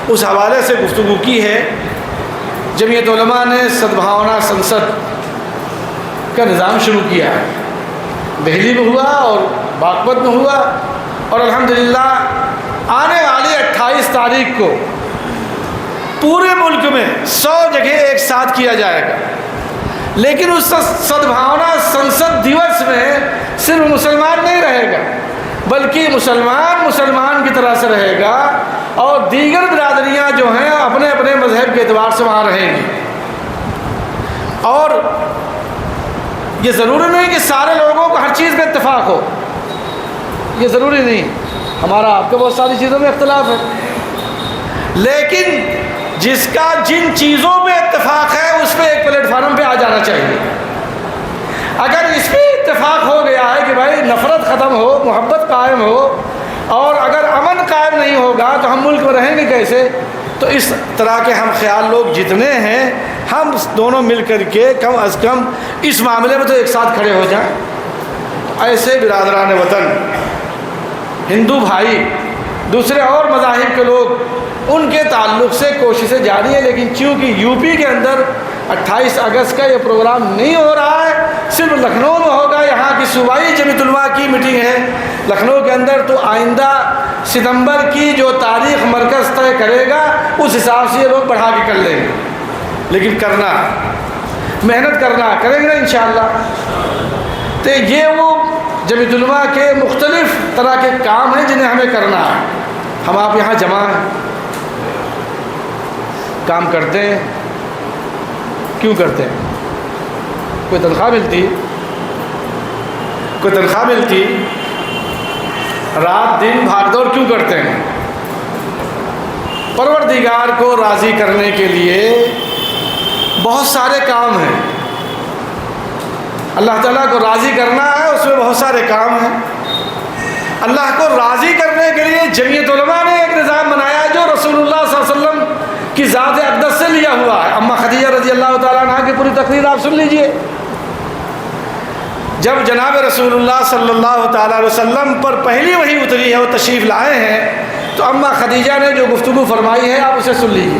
اس حوالے سے گفتگو کی ہے. جمعیت علماء نے سدبھاونا سنسد کا نظام شروع کیا ہے، دہلی میں ہوا اور باغپت میں ہوا اور الحمدللہ آنے والی 28 تاریخ کو پورے ملک میں 100 جگہ ایک ساتھ کیا جائے گا. لیکن اس سدبھاونا سنسد دیوس میں صرف مسلمان نہیں رہے گا بلکہ مسلمان کی طرح سے رہے گا اور دیگر برادریاں جو ہیں اپنے اپنے مذہب کے اعتبار سے وہاں رہیں گی. اور یہ ضروری نہیں کہ سارے لوگوں کو ہر چیز میں اتفاق ہو، یہ ضروری نہیں. ہمارا آپ کو بہت ساری چیزوں میں اختلاف ہے، لیکن جس کا جن چیزوں پہ اتفاق ہے اس پہ ایک پلیٹ فارم پہ آ جانا چاہیے. اگر اس پہ اتفاق ہو گیا ہے کہ بھائی نفرت ختم ہو، محبت قائم ہو اور اگر امن قائم نہیں ہوگا تو ہم ملک میں رہیں گے کیسے؟ تو اس طرح کے ہم خیال لوگ جتنے ہیں ہم دونوں مل کر کے کم از کم اس معاملے میں تو ایک ساتھ کھڑے ہو جائیں. ایسے برادران وطن، ہندو بھائی، دوسرے اور مذاہب کے لوگ، ان کے تعلق سے کوششیں جاری ہیں. لیکن چونکہ یو پی کے اندر 28 اگست کا یہ پروگرام نہیں ہو رہا ہے، صرف لکھنؤ میں ہوگا. یہاں کی صوبائی جمعیت علماء کی میٹنگ ہے لکھنؤ کے اندر، تو آئندہ ستمبر کی جو تاریخ مرکز طے کرے گا اس حساب سے یہ لوگ بڑھا کے کر لیں گے. لیکن کرنا، محنت کرنا، کریں گے نا انشاءاللہ. تو یہ وہ جمعیت علماء کے مختلف طرح کے کام ہیں جنہیں ہمیں کرنا ہے. ہم آپ یہاں جمع ہیں، کام کرتے ہیں. کیوں کرتے ہیں؟ کوئی تنخواہ ملتی؟ کوئی تنخواہ ملتی؟ رات دن بھاگ دوڑ کیوں کرتے ہیں؟ پروردگار کو راضی کرنے کے لیے بہت سارے کام ہیں. اللہ تعالیٰ کو راضی کرنا ہے، اس میں بہت سارے کام ہیں. اللہ کو راضی کرنے کے لیے جمعیت علماء نے ایک نظام بنایا جو رسول اللہ صلی اللہ علیہ وسلم کی ذات اقدس سے لیا ہوا ہے. اما خدیجہ رضی اللہ تعالیٰ عنہ کی پوری تقریر آپ سن لیجئے. جب جناب رسول اللہ صلی اللہ تعالیٰ علیہ وسلم پر پہلی وحی اتری ہے، وہ تشریف لائے ہیں، تو اما خدیجہ نے جو گفتگو فرمائی ہے آپ اسے سن لیجئے.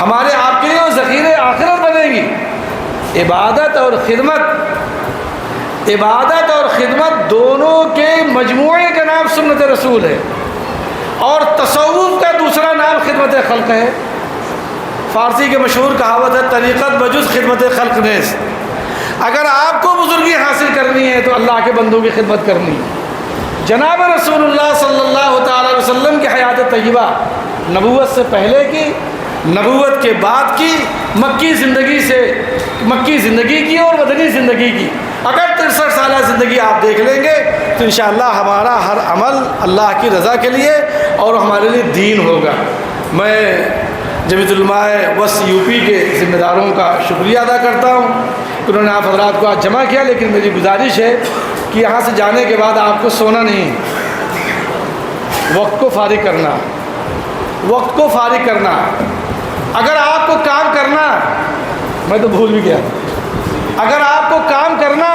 ہمارے آپ کے لیے وہ ذخیرہ آخرت بنیں گی۔ عبادت اور خدمت دونوں کے مجموعے کا نام سنت رسول ہے، اور تصوف کا دوسرا نام خدمت خلق ہے۔ فارسی کے مشہور کہاوت ہے طریقت بجز خدمت خلق نیز۔ اگر آپ کو بزرگی حاصل کرنی ہے تو اللہ کے بندوں کی خدمت کرنی ہے۔ جناب رسول اللہ صلی اللہ تعالی علیہ وسلم کی حیات طیبہ نبوت سے پہلے کی، نبوت کے بعد کی، مکی زندگی کی اور مدنی زندگی کی، اگر 63 سالہ زندگی آپ دیکھ لیں گے تو انشاءاللہ ہمارا ہر عمل اللہ کی رضا کے لیے اور ہمارے لیے دین ہوگا۔ میں جمعیت علماء وسط یو پی کے ذمہ داروں کا شکریہ ادا کرتا ہوں کہ انہوں نے آپ حضرات کو آج جمع کیا، لیکن میری گزارش ہے کہ یہاں سے جانے کے بعد آپ کو سونا نہیں، وقت کو فارغ کرنا۔ اگر آپ کو کام کرنا، میں تو بھول بھی گیا، اگر آپ کو کام کرنا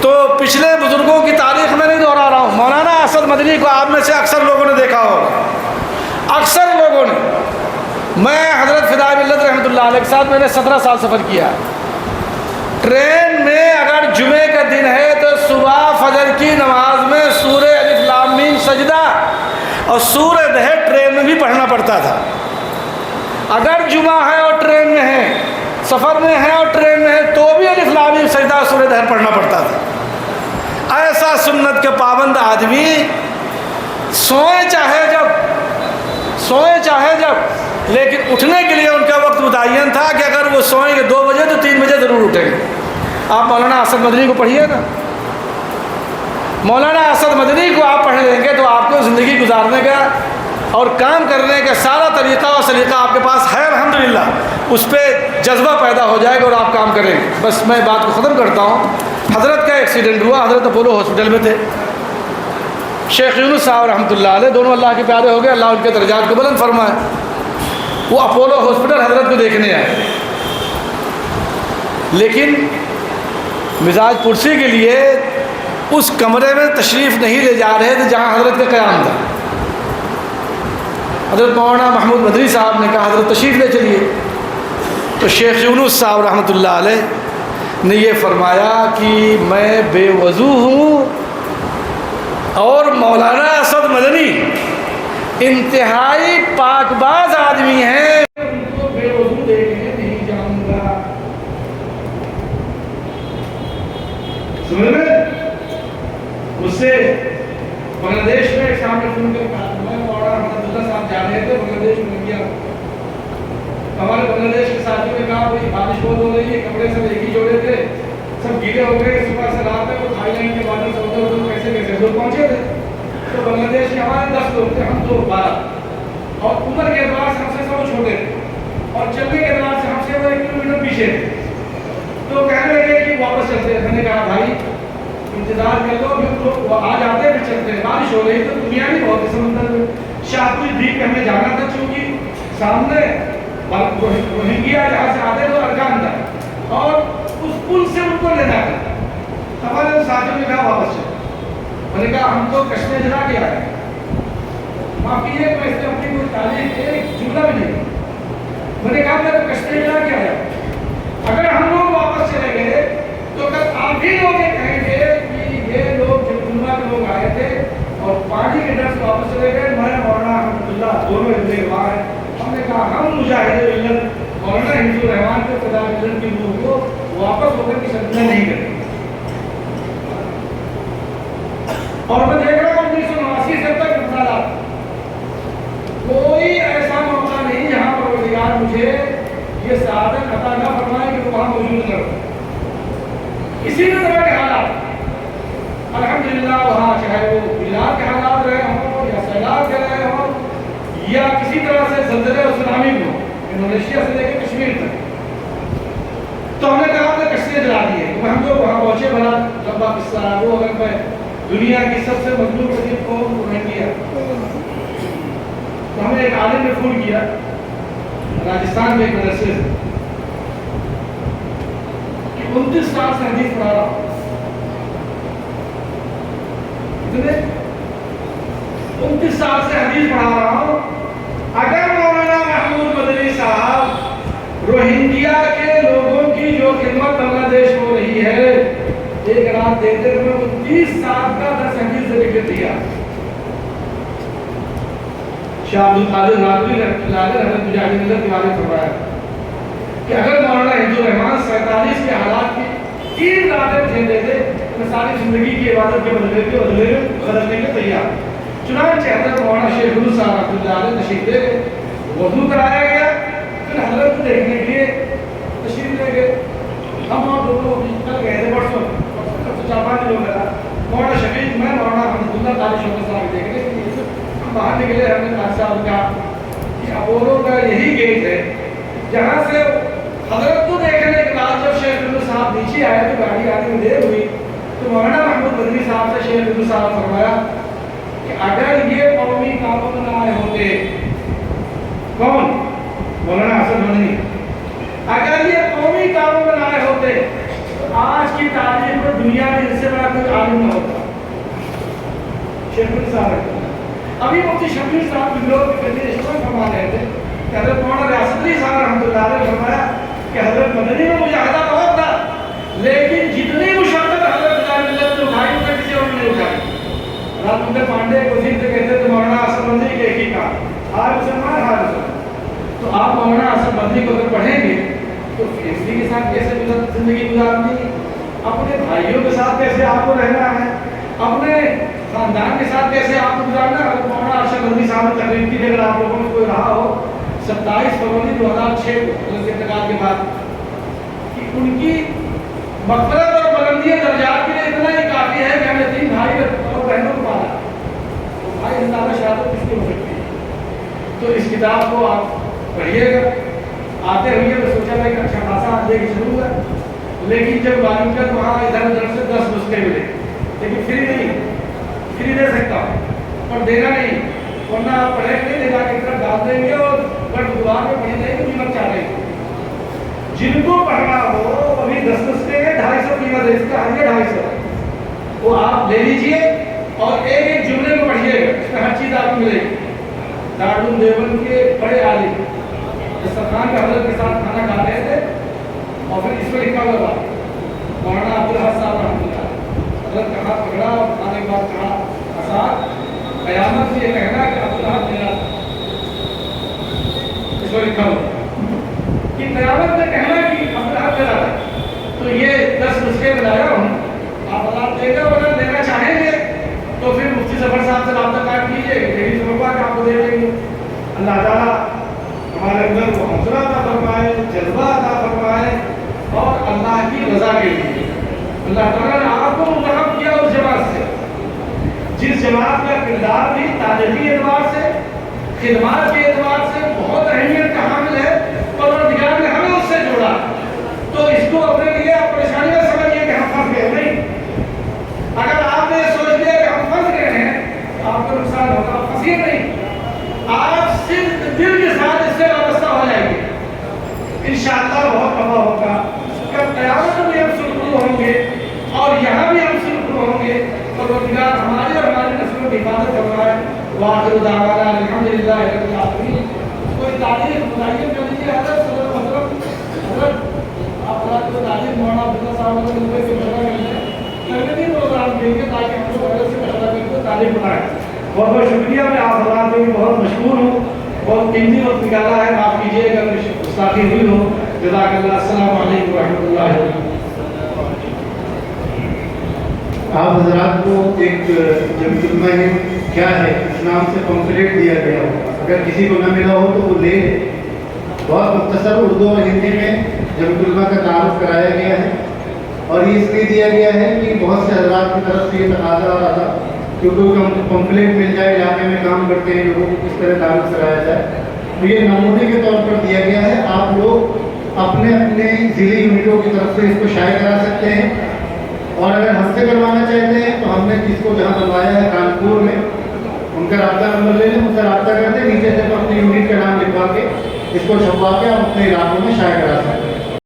تو پچھلے بزرگوں کی تاریخ میں نہیں دہرا رہا ہوں، مولانا اسد مدنی کو آپ میں سے اکثر لوگوں نے دیکھا ہوگا، اکثر لوگوں نے۔ میں حضرت فدائے ملت رحمۃ اللہ علیہ کے ساتھ میں نے 17 سال سفر کیا۔ ٹرین میں اگر جمعے کا دن ہے تو صبح فجر کی نماز میں سورہ الف لام میم سجدہ اور سورہ دہر ٹرین میں بھی پڑھنا پڑتا تھا۔ اگر جمعہ ہے اور ٹرین میں ہے، سفر میں ہے اور ٹرین میں ہے، تو بھی الف لام میم سجدہ اور سورہ دہر پڑھنا پڑتا تھا۔ ایسا سنت کے پابند آدمی سوئیں چاہے جب، لیکن اٹھنے کے لیے ان کا وقت متعین تھا کہ اگر وہ سوئیں گے 2 بجے تو 3 بجے ضرور اٹھیں گے۔ آپ مولانا اسد مدنی کو پڑھیے نا، مولانا اسد مدنی کو آپ پڑھ لیں گے تو آپ کو زندگی گزارنے کا اور کام کرنے کا سارا طریقہ اور سلیقہ آپ کے پاس ہے، الحمدللہ اس پہ جذبہ پیدا ہو جائے گا اور آپ کام کریں گے۔ بس میں بات کو ختم کرتا ہوں۔ حضرت کا ایکسیڈنٹ ہوا، حضرت اپولو ہاسپٹل میں تھے، شیخ یونس صاحب رحمۃ اللہ علیہ، دونوں اللہ کے پیارے ہو گئے، اللہ ان کے درجات کو بلند فرمائے۔ وہ اپولو ہاسپٹل حضرت کو دیکھنے آئے، لیکن مزاج پرسی کے لیے اس کمرے میں تشریف نہیں لے جا رہے تھے جہاں حضرت کا قیام تھا۔ حضرت مولانا محمود مدنی صاحب نے کہا حضرت تشریف لے چلیے، تو شیخ یونس صاحب رحمۃ اللہ علیہ نے یہ فرمایا کہ میں بے وضو ہوں اور مولانا اسد مدنی انتہائی پاک باز آدمی ہیں، ان کو بے وضو دیکھنے نہیں جاؤں گا۔ سمجھ میں اس سے بنگلہ دیش میں ایک سامنے فون کر صاحب جا رہے تھے بنگلہ دیش میں گیا، ہمارے بنگلہ دیش کے ساتھیوں نے کہا بھائی بارش بہت ہو رہی ہے، کپڑے سب ایک ہی جوڑے تھے، سب گیلے ہو گئے، صبح سے رات تک وہ تھائی لینڈ کے بارڈر سے ادھر کیسے لوگ پہنچے تھے، تو بنگلہ دیش کے ہمارے 10 لوگ تھے، ہم 12، اور عمر کے اعتبار سے ہم سے سب چھوٹے تھے اور چلنے کے اعتبار سے ہم سے وہ 1 کلومیٹر پیچھے تھے۔ تو کہنے لگے کہ واپس چلتے ہیں، میں نے کہا بھائی انتظار کر لو، پھر آ جاتے ہیں، پھر چلتے ہیں۔ بارش ہو رہی تو دنیا بھی بہت ہے سمندر میں، شاہپور ڈھیپ پہ ہمیں جانا تھا، چونکہ سامنے روہنگیا جہاں سے آتے تو ارکان تھا اور اس پل سے ان کو لینا تھا۔ ہمارے ساتھیوں نے کہا واپس چلو، میں نے کہا ہم تو کشمیر جلا کے آئے، معافی ہے تو اس نے اپنی کوئی تعریف ایک جملہ بھی نہیں، میں نے کہا میں تو کشمیر جلا کے آیا، اگر ہم لوگ واپس چلے گئے تو کل آپ ہی لوگ یہ کہیں گے کہ یہ لوگ جب جمعہ کے لوگ آئے تھے اور پانی کے ڈر سے واپس چلے گئے، میں مولانا احمد اللہ دونوں ہندو رحمان ہیں، ہم نے کہا ہم مجاہد ملت مولانا ہندو رحمان کے خدا ملت کی روح کو واپس ہو کر کی سجدہ نہیں کریں گے۔ اور میں دیکھ رہا ہوں 1989 سے تک انتظارات، کوئی ایسا موقع نہیں جہاں پر پروردگار مجھے یہ سعادت عطا نہ فرمائے کہ وہاں موجود نہ ہو، کسی بھی طرح کے حالات، الحمدللہ وہاں چاہے وہ بلاد کے حالات رہے ہوں یا سیلاب کے رہے ہوں یا کسی طرح سے زلزلے اور سونامی ہو، انڈونیشیا سے لے کے کشمیر تک، تو ہم نے کہا کہ کشتیاں جلا دی ہے، ہم جو وہاں پہنچے بڑا لمبا قصہ ہے وہ، اگر میں دنیا کی سب سے مظلوم قدیم قوم روہنگیا، تو ہمیں ایک عالم نے فون کیا راجستھان میں ایک مدرسے سے کہ 29 سال سے حدیث پڑھا رہا ہوں، 29 سال سے حدیث پڑھا رہا ہوں. اگر مولانا محمود مدنی صاحب روہنگیا کے لوگوں کی جو خدمت بنگلہ دیش ہو رہی ہے ایک رات دیتے ہوئے 29 سال کا 10 حدیث سے لکھ دیا. شاہ عبد القادر نادری رحمۃ اللہ علیہ حضرت مجاہد اللہ کے والد فرمایا کہ اگر مولانا ہندو رحمان 47 کے حالات کی 3 راتیں پھیر دیتے میں ساری زندگی کی عبادت کے بدلنے کے تیار. چنانچہ حضرت مولانا شیخ الہند صاحب رحمۃ اللہ علیہ تشریف لے گئے, وضو کرایا گیا, پھر حضرت کو دیکھنے کے لیے تشریف لے گئے. ہم اور دونوں کل گئے تھے پرسوں 4-5 دنوں میں مولانا شفیق میں مولانا حمد اللہ تعالی شوق صاحب دیکھنے کے لیے ہم باہر نکلے. ہم نے کہا صاحب کا کہ اپولو کا یہی گیٹ ہے جہاں سے حضرت کو دیکھنے کے بعد جب شیخ الہند صاحب نیچے آئے تو گاڑی آنے میں دیر ہوئی تو مولانا محمود مدنی صاحب سے شیخ الہند صاحب فرمایا کہ اگر یہ قومی کاموں میں نہ آئے ہوتے, کون؟ مولانا حسن مدنی, اگر یہ قومی کاموں میں نہ آئے ہوتے تو آج کی تاریخ میں دنیا میں اس سے بڑا کوئی عالم نہ ہوتا. شیخ الہند صاحب ابھی مفتی شبیر صاحب بنگلور میں کہتے اجتماع فرما رہے تھے کہ حضرت مولانا ریاست علی صاحب رحمۃ اللہ علیہ فرمایا کہ حضرت مدنی میں مجاہدہ بہت تھا لیکن جتنی مشقت حضرت ملت نے اٹھائی ان میں کسی اور نے اٹھائی. رات مندر پانڈے ایک وزیر سے کہتے تھے مولانا حسن مدنی کے ایک ہی کام ہر مسلمان ہر مسلمان. تو آپ مولانا حسن مدنی کو اگر پڑھیں گے تو فیصلی کے ساتھ کیسے زندگی گزارنی ہے, اپنے بھائیوں کے ساتھ کیسے آپ کو رہنا ہے, اپنے خاندان کے ساتھ کیسے آپ کو گزارنا ہے. مولانا ارشد مدنی صاحب نے تقریر کی تھی, اگر آپ لوگوں میں کوئی رہا ہو 27 فروری 2006 کو اس انتقال کے بعد کہ ان کی مغفرت اور بلندی درجات کے لیے اتنا ہی کافی ہے کہ ہم نے 3 بھائی اور بہنوں کو پالا. تو بھائی زندہ شہادت کس کی ہو سکتی ہے؟ تو اس کتاب کو آپ پڑھیے گا. آتے ہوئے میں سوچا تھا کہ اچھا خاصا آدھے کی ضرور ہے, لیکن جب معلوم کیا تو وہاں ادھر ادھر سے 10 نسخے ملے, لیکن فری دے سکتا ہوں اور دینا نہیں, ورنہ آپ پڑھے نہیں دینا کی طرف ڈال دیں گے اور دوبارہ میں پڑھی جائے گی قیمت چاہ رہے ہیں. جن کو پڑھنا ہو ابھی 10 نسخے میں 250 قیمت ہے, اس کا ہر 250 وہ آپ لے لیجئے اور ایک ایک جملے کو پڑھیے گا, اس میں ہر چیز آپ کو ملے گی. دارالعلوم دیوبند کے بڑے عالم دسترخوان کا حضرت کے ساتھ کھانا کھا رہے تھے اور پھر اس میں لکھا ہوا تھا مولانا عبدالحق صاحب رحمۃ اللہ حضرت کہا پکڑا اور کھانے کے بعد کہا اساد قیامت سے یہ کہنا کہ عبدالحق میرا, اس میں لکھا ہوا کہ قیامت میں کہنا کہ عبدالحق میرا تھا. تو یہ 10 نسخے بلایا ہوں, آپ اللہ دے گا اگر دینا چاہیں گے تو پھر مفتی ظفر صاحب سے رابطہ قائم کیجیے, میری ضرورت ہے آپ کو دے دیں گے. اللہ تعالیٰ ہمارے اندر کو حوصلہ عطا فرمائے, جذبہ عطا فرمائے اور اللہ کی رضا کے لیے. اللہ تعالیٰ نے آپ کو منتخب کیا اس جماعت سے جس جماعت کا کردار بھی تعلیمی اعتبار سے, خدمات کے اعتبار سے بہت اہمیت کا حامل ہے, اور پروردگار نے ہمیں اس سے جوڑا. تو اس کو اپنے لیے آپ پریشانی نہ سمجھیے کہ ہم پھنس گئے نہیں. اگر آپ نے سوچ لیا کہ ہم پھنس گئے ہیں تو آپ کو نقصان ہوگا. آپ پھنسیے نہیں, آپ صرف دل کے ساتھ اس سے وابستہ ہو جائیں گے, انشاءاللہ بہت نفع ہوگا. کب قیامت میں بھی ہم سرخرو ہوں گے اور یہاں بھی ہم سرخرو ہوں گے. پروردگار ہماری اور ہماری نسلوں کی حفاظت فرمائے. وآخر دعوانا الحمدللہ رب العالمین. کوئی تعریف متعین کر دیجیے حضرت صدر محترم, حضرت آپ حضرت کو تعریف مولانا عبداللہ صاحب کو ملے سے مشورہ کرنے بھی پروگرام دیں گے تاکہ ہم لوگ حضرت سے مشورہ کر کے تعریف بنائیں. بہت بہت شکریہ. میں آپ حضرات کو بھی بہت مشکور ہوں, بہت قیمتی وقت نکالا ہے. معاف کیجیے اگر گستاخی ہوئی ہو. جزاک اللہ. السلام علیکم ورحمۃ اللہ وبرکاتہ. آپ حضرات کو ایک جمعیت علماء ہند کیا ہے اس نام سے پمفلیٹ دیا گیا ہو, اگر کسی کو نہ ملا ہو تو وہ لے. بہت مختصر اردو اور ہندی میں جمعیت علماء کا تعارف کرایا گیا ہے, اور یہ اس لیے دیا گیا ہے کہ بہت سے حضرات کی طرف سے یہ تقاضا آ رہا تھا کہ کوئی پمفلیٹ مل جائے, علاقے میں کام کرتے ہیں لوگوں کو کس طرح تعارف کرایا جائے. تو یہ نمونے کے طور پر دیا گیا ہے. آپ لوگ اپنے اپنے ضلعی یونٹوں کی طرف سے اس کو شائع کرا سکتے ہیں, اور اگر ہم سے کروانا چاہتے ہیں تو ہم نے جس کو جہاں بنوایا ہے کانپور میں, ان کا رابطہ نمبر لے لیں, ان سے رابطہ کرتے ہیں, نیچے سے اپنے یونٹ کا نام لکھوا کے اس کو چھپوا کے آپ اپنے علاقوں میں شائع کرا سکتے ہیں.